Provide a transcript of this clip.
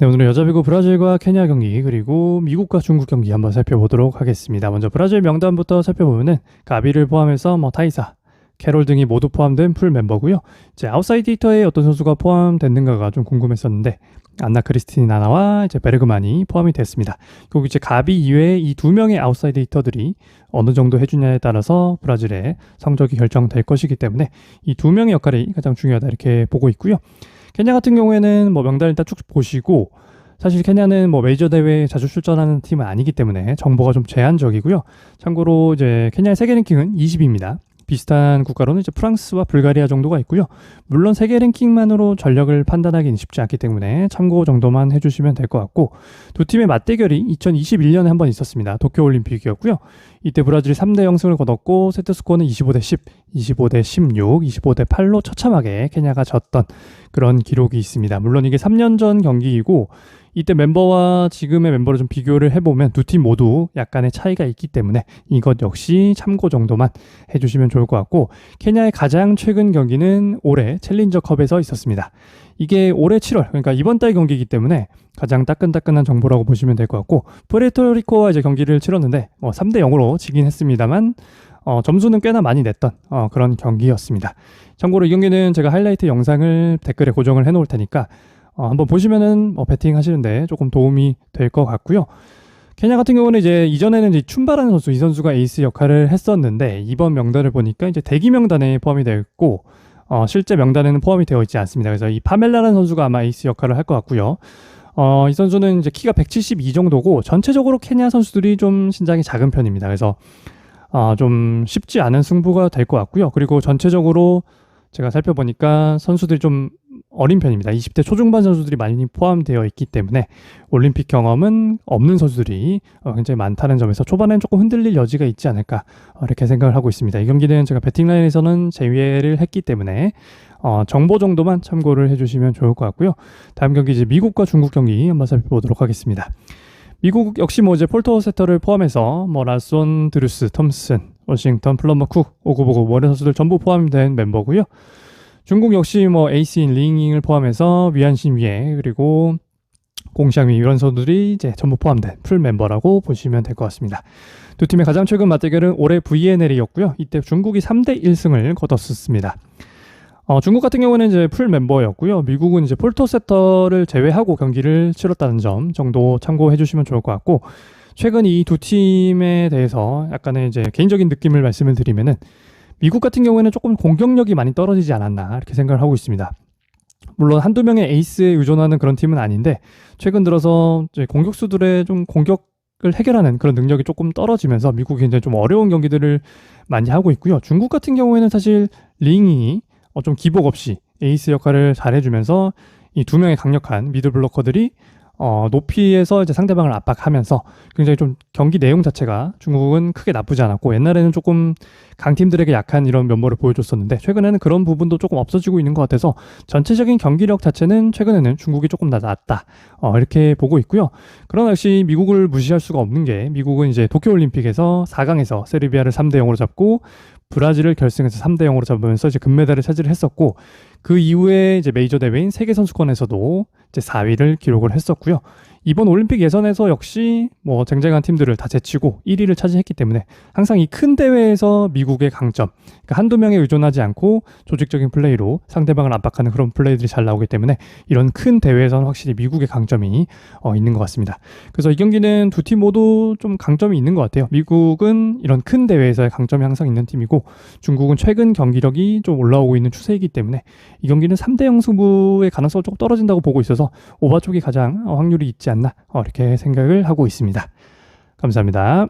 네, 오늘은 여자배구 브라질과 케냐 경기 그리고 미국과 중국 경기 한번 살펴보도록 하겠습니다. 먼저 브라질 명단부터 살펴보면은 가비를 포함해서 타이사, 캐롤 등이 모두 포함된 풀 멤버고요. 이제 아웃사이드 히터에 어떤 선수가 포함됐는가가 좀 궁금했었는데 안나 크리스티나와 이제 베르그만이 포함이 됐습니다. 그리고 이제 가비 이외에 이 두 명의 아웃사이드 히터들이 어느 정도 해주냐에 따라서 브라질의 성적이 결정될 것이기 때문에 이 두 명의 역할이 가장 중요하다 이렇게 보고 있고요. 케냐 같은 경우에는 명단을 일단 쭉 보시고 사실 케냐는 메이저 대회에 자주 출전하는 팀은 아니기 때문에 정보가 좀 제한적이고요. 참고로 이제 케냐의 세계 랭킹은 20입니다. 비슷한 국가로는 이제 프랑스와 불가리아 정도가 있고요. 물론 세계 랭킹만으로 전력을 판단하기는 쉽지 않기 때문에 참고 정도만 해주시면 될 것 같고, 두 팀의 맞대결이 2021년에 한 번 있었습니다. 도쿄올림픽이었고요. 이때 브라질이 3대 0승을 거뒀고 세트 스코어는 25대 10, 25대 16, 25대 8로 처참하게 케냐가 졌던 그런 기록이 있습니다. 물론 이게 3년 전 경기이고 이때 멤버와 지금의 멤버를 좀 비교를 해보면 두 팀 모두 약간의 차이가 있기 때문에 이것 역시 참고 정도만 해주시면 좋을 것 같고, 케냐의 가장 최근 경기는 올해 챌린저컵에서 있었습니다. 이게 올해 7월, 그러니까 이번 달 경기이기 때문에 가장 따끈따끈한 정보라고 보시면 될 것 같고, 푸에르토리코와 이제 경기를 치렀는데 3대 0으로 지긴 했습니다만 점수는 꽤나 많이 냈던 그런 경기였습니다. 참고로 이 경기는 제가 하이라이트 영상을 댓글에 고정을 해놓을 테니까 한번 보시면은 배팅 하시는데 조금 도움이 될 것 같고요. 케냐 같은 경우는 이제 이전에는 이제 춘바라는 선수, 이 선수가 에이스 역할을 했었는데 이번 명단을 보니까 이제 대기 명단에 포함이 되어 있고 실제 명단에는 포함이 되어 있지 않습니다. 그래서 이 파멜라라는 선수가 아마 에이스 역할을 할 것 같고요. 이 선수는 이제 키가 172 정도고 전체적으로 케냐 선수들이 좀 신장이 작은 편입니다. 그래서 좀 쉽지 않은 승부가 될 것 같고요. 그리고 전체적으로 제가 살펴보니까 선수들이 좀 어린 편입니다. 20대 초중반 선수들이 많이 포함되어 있기 때문에 올림픽 경험은 없는 선수들이 굉장히 많다는 점에서 초반에는 조금 흔들릴 여지가 있지 않을까 이렇게 생각을 하고 있습니다. 이 경기는 제가 베팅라인에서는 제외를 했기 때문에 정보 정도만 참고를 해주시면 좋을 것 같고요. 다음 경기 이제 미국과 중국 경기 한번 살펴보도록 하겠습니다. 미국 역시 이제 폴터 세터를 포함해서 라손, 드루스, 톰슨, 워싱턴, 플럼머, 쿡, 오구보고, 워렌 선수들 전부 포함된 멤버고요. 중국 역시 에이스인 링잉을 포함해서 위안신 위에 그리고 공시앙위 이런 선수들이 이제 전부 포함된 풀 멤버라고 보시면 될 것 같습니다. 두 팀의 가장 최근 맞대결은 올해 VNL이었고요. 이때 중국이 3대 1승을 거뒀었습니다. 중국 같은 경우는 이제 풀 멤버였고요. 미국은 이제 폴터 세터를 제외하고 경기를 치렀다는 점 정도 참고해 주시면 좋을 것 같고, 최근 이 두 팀에 대해서 약간의 이제 개인적인 느낌을 말씀을 드리면은 미국 같은 경우에는 조금 공격력이 많이 떨어지지 않았나 이렇게 생각을 하고 있습니다. 물론 한두 명의 에이스에 의존하는 그런 팀은 아닌데 최근 들어서 이제 공격수들의 좀 공격을 해결하는 그런 능력이 조금 떨어지면서 미국이 굉장히 좀 어려운 경기들을 많이 하고 있고요. 중국 같은 경우에는 사실 링이 좀 기복 없이 에이스 역할을 잘 해주면서 이 두 명의 강력한 미들 블로커들이 높이에서 이제 상대방을 압박하면서 굉장히 좀 경기 내용 자체가 중국은 크게 나쁘지 않았고, 옛날에는 조금 강팀들에게 약한 이런 면모를 보여줬었는데 최근에는 그런 부분도 조금 없어지고 있는 것 같아서 전체적인 경기력 자체는 최근에는 중국이 조금 더 낫다 이렇게 보고 있고요. 그러나 역시 미국을 무시할 수가 없는 게, 미국은 이제 도쿄올림픽에서 4강에서 세르비아를 3대 0으로 잡고 브라질을 결승에서 3대 0으로 잡으면서 이제 금메달을 차지를 했었고, 그 이후에 이제 메이저 대회인 세계선수권에서도 이제 4위를 기록을 했었고요. 이번 올림픽 예선에서 역시 쟁쟁한 팀들을 다 제치고 1위를 차지했기 때문에 항상 이 큰 대회에서 미국의 강점, 그러니까 한두 명에 의존하지 않고 조직적인 플레이로 상대방을 압박하는 그런 플레이들이 잘 나오기 때문에 이런 큰 대회에서는 확실히 미국의 강점이 있는 것 같습니다. 그래서 이 경기는 두 팀 모두 좀 강점이 있는 것 같아요. 미국은 이런 큰 대회에서의 강점이 항상 있는 팀이고 중국은 최근 경기력이 좀 올라오고 있는 추세이기 때문에 이 경기는 3대 0 승부의 가능성이 조금 떨어진다고 보고 있어서 오버 쪽이 가장 확률이 있지 않나 이렇게 생각을 하고 있습니다. 감사합니다.